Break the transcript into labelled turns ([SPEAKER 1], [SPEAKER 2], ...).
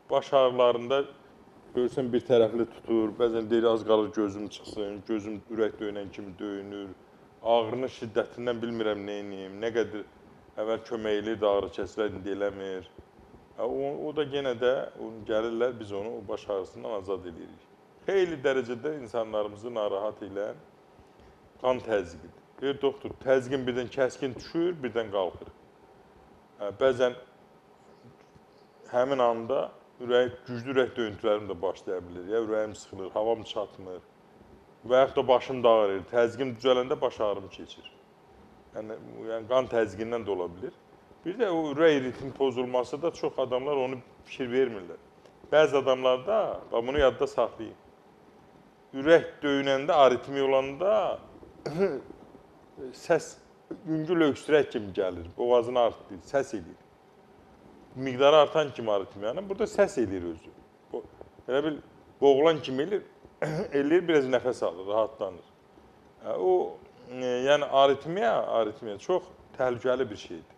[SPEAKER 1] Baş ağrılarında görürsən bir tərəfli tutur, bəzən deyir az qalır gözüm çıxsın, gözüm ürək döyünən kimi döyünür. Ağrının şiddətindən bilmirəm nə edeyim, nə qədər əvvəl kömək eləyirdi ağrı kəsilər, indi eləmir. O da yenə də gəlirlər, biz onu o baş ağrısından azad edirik. Xeyli dərəcədə insanlarımızı narahat edən qan təzyiqidir. Deyir, doktor, təzyiqin birdən kəskin düşür, birdən qalxır. Bəzən həmin anda güclü ürək döyüntülərim də başlaya bilir. Ya ürəyim sıxılır, havam çatmır və yaxud da başım da ağrır. Təzyiqim düzələndə baş ağrım keçir. Yəni qan təzyiqindən də ola bilir. Bir də o ürək ritmi pozulması da çox adamlar onu fikir vermirlər. Bəzi adamlarda, bunu yadda saxlayın, ürək döyünəndə, aritmiya olanda səs yüngül öksürək kimi gəlir, boğazını artdır, səs edir. Miqdarı artan kimi aritmiyanın, burada səs eləyir özü. Elə bil, boğulan kimi eləyir, biraz nəfəs alır, rahatlanır. Yəni aritmiya çox təhlükəli bir şeydir.